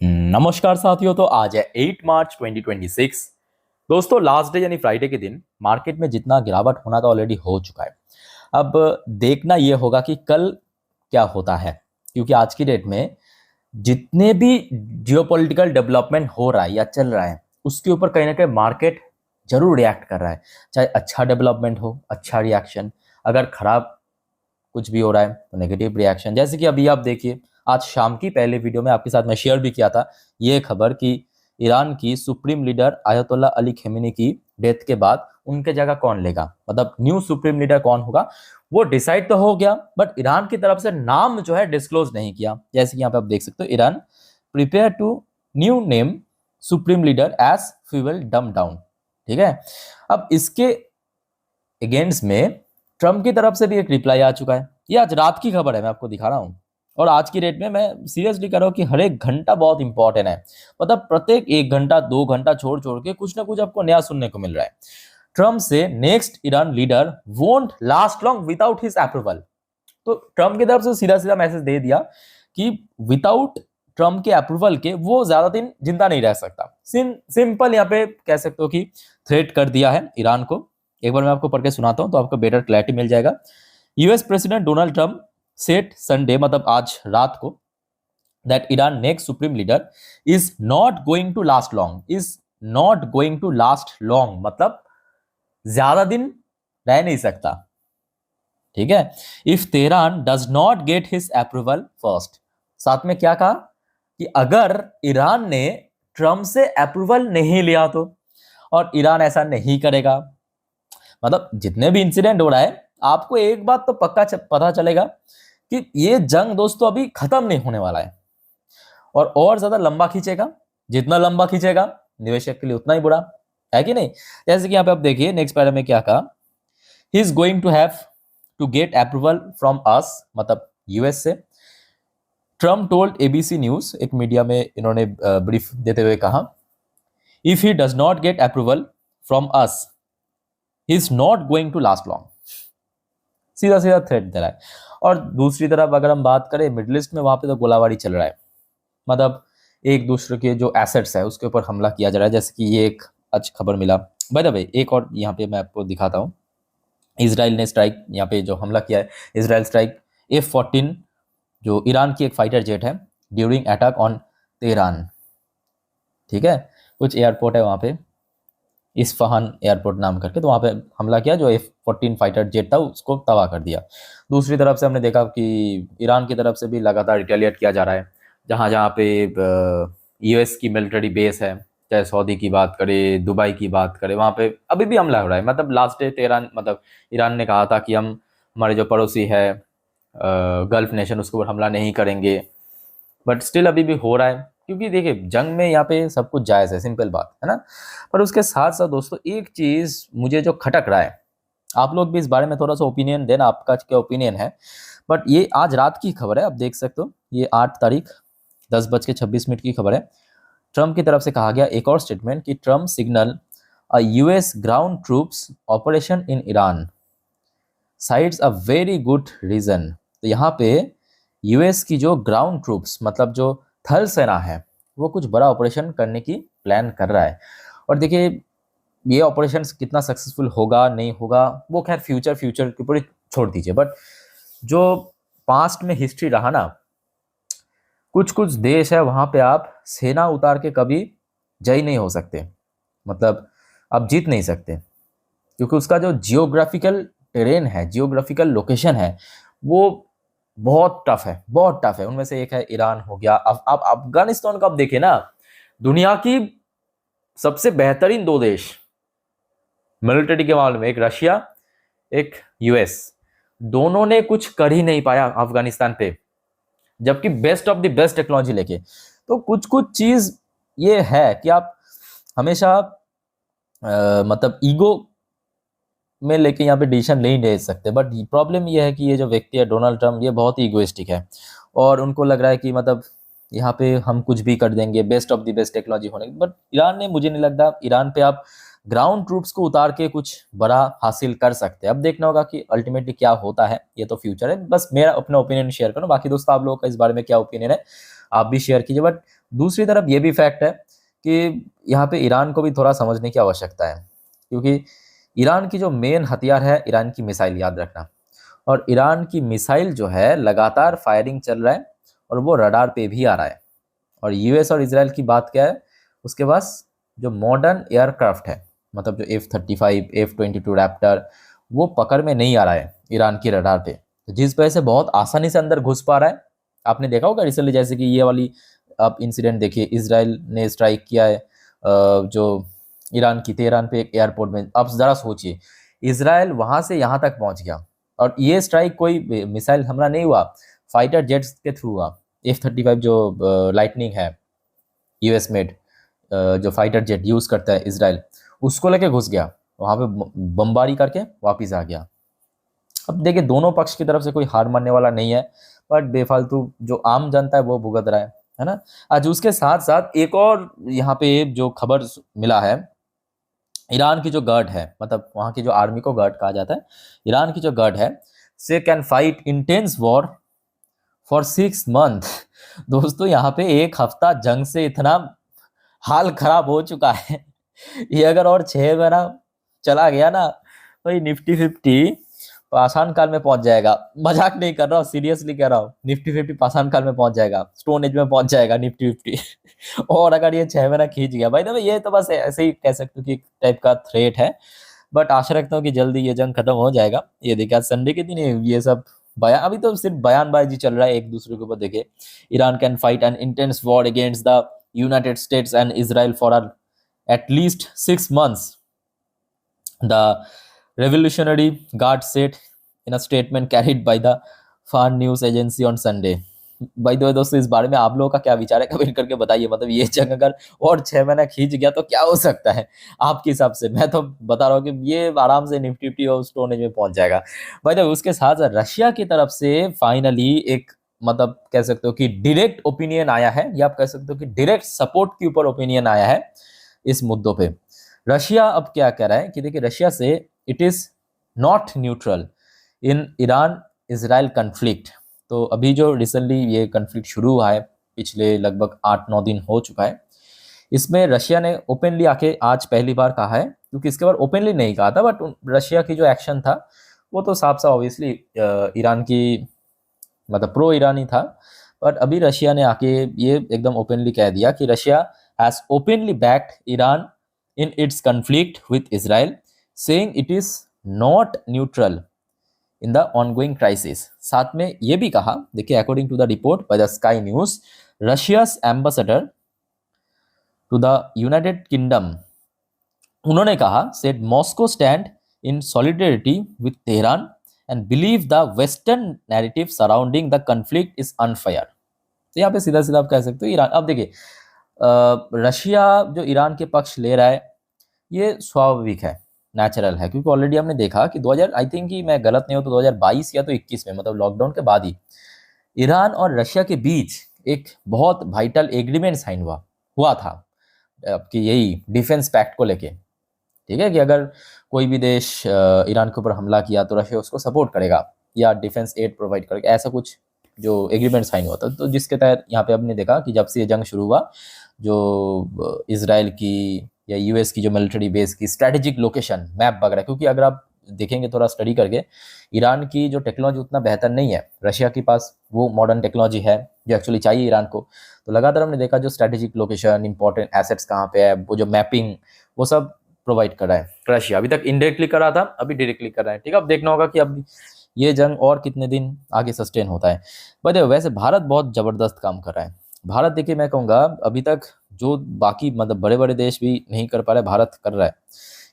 नमस्कार साथियों। तो आज है 8 मार्च 2026। दोस्तों, लास्ट डे यानी फ्राइडे के दिन मार्केट में जितना गिरावट होना था ऑलरेडी हो चुका है। अब देखना यह होगा कि कल क्या होता है, क्योंकि आज की डेट में जितने भी जियोपॉलिटिकल डेवलपमेंट हो रहा है या चल रहा है उसके ऊपर कहीं ना कहीं मार्केट जरूर रिएक्ट कर रहा है। चाहे अच्छा डेवलपमेंट हो, अच्छा रिएक्शन, अगर खराब कुछ भी हो रहा है तो नेगेटिव रिएक्शन। जैसे कि अभी आप देखिए, आज शाम की पहले वीडियो में आपके साथ मैं शेयर भी किया था ये खबर कि ईरान की सुप्रीम लीडर आयतुल्ला अली खेमेनी की डेथ के बाद उनके जगह कौन लेगा, मतलब न्यू सुप्रीम लीडर कौन होगा वो डिसाइड तो हो गया, बट ईरान की तरफ से नाम जो है डिस्क्लोज नहीं किया। जैसे कि यहाँ पे आप देख सकते हो, Iran prepare to new name supreme leader as fuel dumb down. ठीक है, अब इसके अगेंस्ट में ट्रम्प की तरफ से भी एक रिप्लाई आ चुका है। ये आज रात की खबर है, मैं आपको दिखा रहा हूँ। और आज की डेट में मैं सीरियसली कह रहा हूँ कि हर एक घंटा बहुत इंपॉर्टेंट है। मतलब प्रत्येक 1 घंटा 2 घंटा छोड़ छोड़ के कुछ ना कुछ आपको नया सुनने को मिल रहा है। ट्रम्प से next Iran leader won't last long without his approval. तो ट्रम्प की तरफ से सीधा सीधा मैसेज दे दिया कि विदाउट ट्रम्प के अप्रूवल के वो ज्यादा दिन जिंदा नहीं रह सकता। सिंपल यहाँ पे कह सकते हो कि थ्रेट कर दिया है ईरान को। एक बार मैं आपको पढ़ के सुनाता हूं तो आपको बेटर क्लैरिटी मिल जाएगा। US president Donald Trump said Sunday, मतलब आज रात को, that Iran next supreme leader is not going to last long. Is not going to last long मतलब ज्यादा दिन रह नहीं सकता। ठीक है, if Tehran does not get his approval first. साथ में क्या कहा कि अगर ईरान ने ट्रम्प से अप्रूवल नहीं लिया तो, और ईरान ऐसा नहीं करेगा। मतलब जितने भी इंसिडेंट हो रहा है, आपको एक बात तो पक्का पता चलेगा कि ये जंग दोस्तों अभी खत्म नहीं होने वाला है, और ज्यादा लंबा खींचेगा। जितना लंबा खींचेगा निवेशक के लिए उतना ही बुरा है कि नहीं। जैसे कि यहाँ पे आप देखिए नेक्स्ट पैरा में क्या कहा, he is going to have to get approval from us, मतलब यूएस से। ट्रम्प टोल्ड एबीसी न्यूज, एक मीडिया में इन्होंने ब्रीफ देते हुए कहा, if he does not get approval from us he is not going to last long. सीधा सीधा थ्रेट दे रहा है। और दूसरी तरफ अगर हम बात करें मिडिल ईस्ट में, वहां पे तो गोलाबारी चल रहा है। मतलब एक दूसरे के जो एसेट्स है उसके ऊपर हमला किया जा रहा है। जैसे कि ये एक आज खबर मिला। बाय द वे, एक और यहाँ पे मैं आपको दिखाता हूँ। इसराइल ने स्ट्राइक, यहाँ पे जो हमला किया है, इसराइल स्ट्राइक F-14 जो ईरान की एक फाइटर जेट है ड्यूरिंग अटैक ऑन तेहरान। ठीक है, कुछ एयरपोर्ट है वहाँ पे, इस्फहान एयरपोर्ट नाम करके, तो वहाँ पे हमला किया। जो F-14 फाइटर जेट था उसको तबाह कर दिया। दूसरी तरफ से हमने देखा कि ईरान की तरफ से भी लगातार रिटेलिएट किया जा रहा है। जहाँ जहाँ पे यूएस की मिलिट्री बेस है, चाहे सऊदी की बात करें, दुबई की बात करें, वहाँ पे अभी भी हमला हो रहा है। मतलब लास्ट डे तेहरान, मतलब ईरान ने कहा था कि हम हमारे जो पड़ोसी है गल्फ नेशन उसके ऊपर हमला नहीं करेंगे, बट स्टिल अभी भी हो रहा है। क्योंकि देखिए जंग में यहाँ पे सब कुछ जायज़ है, सिंपल बात है ना। पर उसके साथ साथ दोस्तों एक चीज़ मुझे जो खटक रहा है, आप लोग भी इस बारे में थोड़ा सा ओपिनियन देना, आपका क्या ओपिनियन है। बट ये आज रात की खबर है, आप देख सकते हो, ये 8 तारीख 10:26 की खबर है। ट्रम्प की तरफ से कहा गया एक और स्टेटमेंट कि Trump signal a US ground troops operation in Iran cites a very good reason. तो यहाँ पे यूएस की जो ग्राउंड ट्रूप्स, मतलब जो थल सेना है, वो कुछ बड़ा ऑपरेशन करने की प्लान कर रहा है। और देखिए ये ऑपरेशन कितना सक्सेसफुल होगा नहीं होगा वो खैर फ्यूचर के ऊपर छोड़ दीजिए। बट जो पास्ट में हिस्ट्री रहा ना, कुछ कुछ देश है वहाँ पे आप सेना उतार के कभी जय नहीं हो सकते, मतलब आप जीत नहीं सकते, क्योंकि उसका जो जियोग्राफिकल टेरेन है, जियोग्राफिकल लोकेशन है, वो बहुत टफ है, बहुत टफ है। उनमें से एक है ईरान हो गया। अब आप अफगानिस्तान का आप देखें ना, दुनिया की सबसे बेहतरीन 2 देश मिलिट्री के मामले में, एक रशिया एक यूएस, दोनों ने कुछ कर ही नहीं पाया अफगानिस्तान पे, जबकि best of the best technology लेके। तो कुछ कुछ चीज ये है कि आप हमेशा मतलब ईगो में लेके यहाँ पे डिसीजन नहीं ले सकते। बट प्रॉब्लम ये है कि ये जो व्यक्ति है डोनाल्ड ट्रम्प, ये बहुत ही इगोइस्टिक है, और उनको लग रहा है कि मतलब यहाँ पे हम कुछ भी कर देंगे best of the best technology होने। बट ईरान ने, मुझे नहीं लगता ईरान पे आप ग्राउंड ट्रूप्स को उतार के कुछ बड़ा हासिल कर सकते हैं। अब देखना होगा कि अल्टीमेटली क्या होता है, ये तो फ्यूचर है। बस मेरा अपना ओपिनियन शेयर करो, बाकी दोस्तों आप लोगों का इस बारे में क्या ओपिनियन है आप भी शेयर कीजिए। बट दूसरी तरफ ये भी फैक्ट है कि यहाँ पे ईरान को भी थोड़ा समझने की आवश्यकता है, क्योंकि ईरान की जो मेन हथियार है ईरान की मिसाइल, याद रखना। और ईरान की मिसाइल जो है लगातार फायरिंग चल रहा है और वो रडार पे भी आ रहा है। और यूएस और इसराइल की बात क्या है, उसके पास जो मॉडर्न एयरक्राफ्ट है, मतलब जो F-35 F-22 रैप्टर, वो पकड़ में नहीं आ रहा है ईरान की रडार पे, जिस वजह से बहुत आसानी से अंदर घुस पा रहा है। आपने देखा होगा रिसेंटली, जैसे कि ये वाली आप इंसिडेंट देखिए, इसराइल ने स्ट्राइक किया है जो ईरान की तेहरान पे एक एयरपोर्ट में। अब ज़रा सोचिए, इसराइल वहाँ से यहाँ तक पहुँच गया और ये स्ट्राइक कोई मिसाइल हमला नहीं हुआ, फाइटर जेट्स के थ्रू हुआ। F-35 जो लाइटनिंग है, यूएस मेड जो फाइटर जेट यूज़ करता है इसराइल, उसको लेके घुस गया वहाँ पे, बमबारी करके वापस आ गया। अब देखिए, दोनों पक्ष की तरफ से कोई हार मानने वाला नहीं है, बट बेफालतू जो आम जनता है वो भुगत रहा है ना। आज उसके साथ साथ एक और यहाँ पे जो खबर मिला है, ईरान की जो गार्ड है, मतलब वहाँ की जो आर्मी को गार्ड कहा जाता है, ईरान की जो गार्ड है, से can fight intense war for 6 month. दोस्तों यहाँ पे एक हफ्ता जंग से इतना हाल खराब हो चुका है। ये अगर और 6 महीना चला गया ना, तो ये निफ्टी 50 पाषाण काल में पहुंच जाएगा। मजाक नहीं कर रहा हूँ, सीरियसली कह रहा हूँ, निफ्टी 50 पाषाण काल में पहुंच जाएगा, स्टोन एज में पहुंच जाएगा निफ्टी 50। और अगर ये 6 महीना खींच गया भाई, तो ये तो बस ऐसे ही कह सकते हो कि एक टाइप का थ्रेट है। बट आशा रखता हूँ कि जल्दी ये जंग खत्म हो जाएगा। ये देखिए, आज संडे के दिन ये सब बयान, अभी तो सिर्फ बयानबाजी चल रहा है एक दूसरे के ऊपर। देखे, Iran can fight N intense war against the United states and Israel for at least 6 months, the Revolutionary Guard said in a statement carried by the FAN news agency on Sunday. भाई दोस्तों, इस बारे में आप लोगों का क्या विचार है, कमेंट करके बताइए। मतलब ये जंग अगर और 6 महीना खींच गया तो क्या हो सकता है आपके हिसाब से? मैं तो बता रहा हूँ कि ये आराम से निफ्टी 50 और स्टोन एज में पहुंच जाएगा। भाई तो उसके साथ रशिया की तरफ से फाइनली एक, मतलब कह सकते हो कि डायरेक्ट ओपिनियन आया है, या आप कह सकते हो कि डायरेक्ट सपोर्ट के ऊपर ओपिनियन आया है इस मुद्दों पे। रशिया अब क्या कह रहा है कि देखिए, रशिया से it is not neutral in Iran Israel conflict. तो अभी जो रिसेंटली ये कन्फ्लिक्ट शुरू हुआ है, पिछले लगभग 8-9 दिन हो चुका है, इसमें रशिया ने ओपनली आके आज पहली बार कहा है, क्योंकि इसके बाद ओपनली नहीं कहा था, बट रशिया की जो एक्शन था वो तो साफ साफ ऑब्वियसली ईरान की, मतलब प्रो ईरानी था। बट अभी रशिया ने आके ये एकदम ओपनली कह दिया कि Russia has openly backed Iran in its conflict with Israel, saying it is not neutral in the ongoing crisis. साथ में ये भी कहा, देखिए, according to the report by the Sky News, Russia's ambassador to the United Kingdom, उन्होंने कहा, said Moscow stand in solidarity with Tehran and believe the western narrative surrounding the conflict is unfair. तो यहाँ पे सीधा सीधा आप कह सकते हो ईरान, अब देखिए रशिया जो ईरान के पक्ष ले रहा है ये स्वाभाविक है, नेचुरल है, क्योंकि ऑलरेडी हमने देखा कि 2000, आई थिंक कि मैं गलत नहीं हूँ तो 2022 या तो 21 में, मतलब लॉकडाउन के बाद ही ईरान और रशिया के बीच एक बहुत वाइटल एग्रीमेंट साइन हुआ हुआ था कि यही डिफेंस पैक्ट को लेके, ठीक है, कि अगर कोई भी देश ईरान के ऊपर हमला किया तो रशिया उसको सपोर्ट करेगा या डिफेंस एड प्रोवाइड करेगा, ऐसा कुछ जो एग्रीमेंट साइन हुआ था। तो जिसके तहत यहाँ पे हमने देखा कि जब से ये जंग शुरू हुआ, जो इसराइल की या यूएस की जो मिलिट्री बेस की स्ट्रेटेजिक लोकेशन मैप वगैरह, क्योंकि अगर आप देखेंगे थोड़ा स्टडी करके, ईरान की जो टेक्नोलॉजी उतना बेहतर नहीं है, रशिया के पास वो मॉडर्न टेक्नोलॉजी है जो एक्चुअली चाहिए ईरान को। तो लगातार हमने देखा जो स्ट्रेटेजिक लोकेशन, इंपॉर्टेंट एसेट्स कहाँ पे है, वो जो मैपिंग, वो सब प्रोवाइड कर रहा है रशिया। अभी तक इनडायरेक्टली कर रहा था, अभी डायरेक्टली कर रहा है, ठीक है। अब देखना होगा कि अब ये जंग और कितने दिन आगे सस्टेन होता है। बट वैसे भारत बहुत ज़बरदस्त काम कर रहा है। भारत, देखिए, मैं कहूँगा अभी तक जो बाकी मतलब बड़े बड़े देश भी नहीं कर पा रहे, भारत कर रहा है।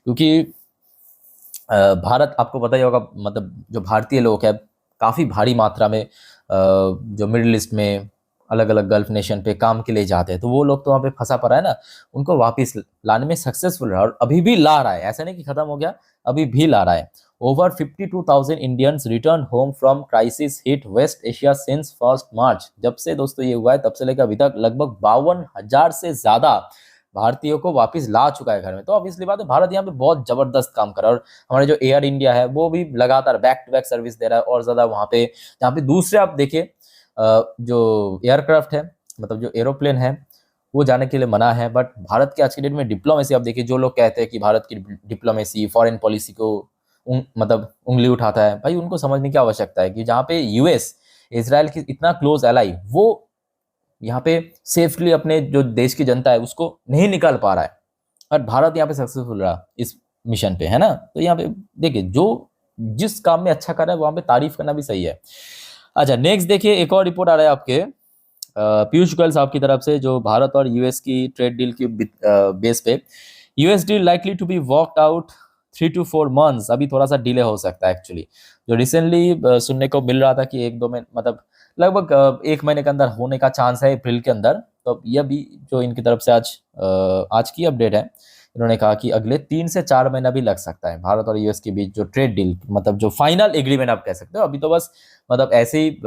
क्योंकि भारत, आपको पता ही होगा, मतलब जो भारतीय लोग हैं काफ़ी भारी मात्रा में जो मिडिल ईस्ट में अलग अलग गल्फ नेशन पे काम के लिए जाते हैं, तो वो लोग तो वहाँ पे फंसा पड़ा है ना, उनको वापस लाने में सक्सेसफुल रहा और अभी भी ला रहा है, ऐसा नहीं कि खत्म हो गया, अभी भी ला रहा है। Over 52,000 Indians return home from crisis hit West Asia since 1 March. जब से दोस्तों ये हुआ है तब से लेकर अभी तक लगभग 52,000 से ज़्यादा भारतीयों को वापस ला चुका है घर में। तो ऑब्वियसली बात है, भारत यहाँ पे बहुत जबरदस्त काम कर रहा है। और हमारे जो एयर इंडिया है वो भी लगातार बैक टू बैक सर्विस दे रहा है और ज़्यादा वहाँ पे, जहाँ पे दूसरे आप देखिए जो एयरक्राफ्ट है, मतलब जो एरोप्लेन है, वो जाने के लिए मना है। बट भारत के आज के डेट में डिप्लोमेसी, आप देखिए जो लोग कहते हैं कि भारत की डिप्लोमेसी फॉरेन पॉलिसी को मतलब उंगली उठाता है, भाई उनको समझने की आवश्यकता है कि जहाँ पे यूएस इसराइल की इतना क्लोज एलाई, वो यहाँ पे सेफली अपने जो देश की जनता है उसको नहीं निकाल पा रहा है, और भारत यहाँ पे सक्सेसफुल रहा इस मिशन पे, है ना। तो यहाँ पे देखिए जो जिस काम में अच्छा कर रहा है वहां पे तारीफ करना भी सही है। अच्छा नेक्स्ट देखिए, एक और रिपोर्ट आ रहा है आपके पीयूष गोयल साहब की तरफ से, जो भारत और यूएस की ट्रेड डील की बेस पे, US deal likely to be worked out 3 to 4 months, अभी थोड़ा सा डिले हो सकता है एक्चुअली। जो रिसेंटली सुनने को मिल रहा था कि 1-2 महीने, मतलब लगभग 1 महीने के अंदर होने का चांस है, अप्रैल के अंदर। तो यह भी जो इनकी तरफ से आज की अपडेट है, इन्होंने कहा कि अगले 3 से 4 महीना भी लग सकता है भारत और यूएस के बीच जो ट्रेड डील, मतलब जो फाइनल एग्रीमेंट आप कह सकते हो। अभी तो बस मतलब ऐसे ही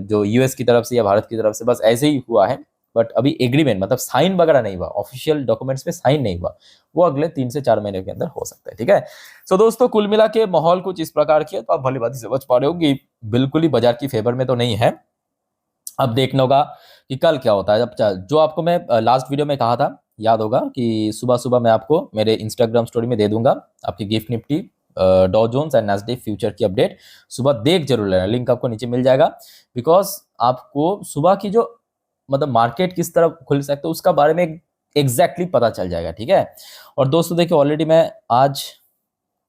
जो यूएस की तरफ से या भारत की तरफ से बस ऐसे ही हुआ है, बट अभी एग्रीमेंट मतलब साइन वगैरह नहीं हुआ, ऑफिशियल डॉक्यूमेंट्स पे साइन नहीं हुआ। वो अगले 3 से 4 महीने के अंदर हो सकता है, ठीक है। सो दोस्तों कुल मिला के माहौल कुछ इस प्रकार की है, तो आप भली भांति समझ पा रहे हो कि बिल्कुल ही बाजार की फेवर में तो नहीं है। अब देखना होगा कि कल क्या होता है। अब जो आपको मैं लास्ट वीडियो में कहा था, याद होगा कि सुबह सुबह मैं आपको मेरे इंस्टाग्राम स्टोरी में दे दूंगा आपकी गिफ्ट निफ्टी, डॉ जोन्स एंड नैस्डैक फ्यूचर की अपडेट। सुबह देख जरूर लेना, लिंक आपको नीचे मिल जाएगा। बिकॉज आपको सुबह की जो मतलब मार्केट किस तरफ खुल सकते है उसका बारे में एग्जैक्टली पता चल जाएगा, ठीक है। और दोस्तों देखिए ऑलरेडी मैं आज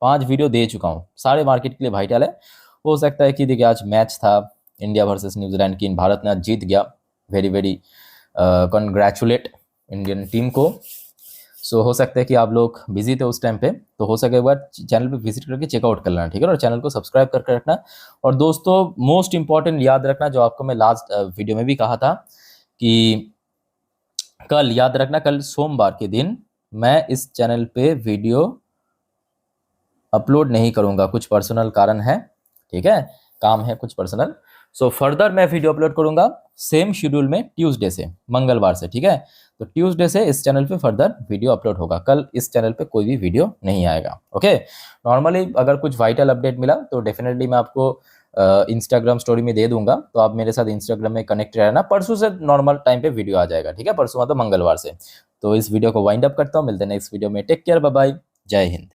5 वीडियो दे चुका हूँ, सारे मार्केट के लिए वाइटल है। हो सकता है कि देखिए आज मैच था इंडिया वर्सेस न्यूजीलैंड की, भारत ने आज जीत गया, very very congratulate Indian team को। सो हो सकता है कि आप लोग बिजी थे उस टाइम पे, तो हो सके एक बार चैनल पे विजिट करके चेकआउट कर लेना, ठीक है, और चैनल को सब्सक्राइब करके रखना। और दोस्तों मोस्ट इंपॉर्टेंट याद रखना, जो आपको मैं लास्ट वीडियो में भी कहा था कि कल याद रखना, कल सोमवार के दिन मैं इस चैनल पे वीडियो अपलोड नहीं करूंगा, कुछ पर्सनल कारण है, ठीक है, काम है कुछ पर्सनल। सो फर्दर मैं वीडियो अपलोड करूंगा सेम शेड्यूल में ट्यूसडे से, मंगलवार से, ठीक है। तो ट्यूसडे से इस चैनल पे फर्दर वीडियो अपलोड होगा, कल इस चैनल पे कोई भी वीडियो नहीं आएगा, ओके। नॉर्मली अगर कुछ वाइटल अपडेट मिला तो डेफिनेटली मैं आपको इंस्टाग्राम स्टोरी में दे दूंगा, तो आप मेरे साथ इंस्टाग्राम में कनेक्ट रहना। परसों से नॉर्मल टाइम पे वीडियो आ जाएगा, ठीक है, परसों मतलब मंगलवार से। तो इस वीडियो को वाइंड अप करता हूँ, मिलते हैं नेक्स्ट वीडियो में, टेक केयर, बाय बाय, जय हिंद।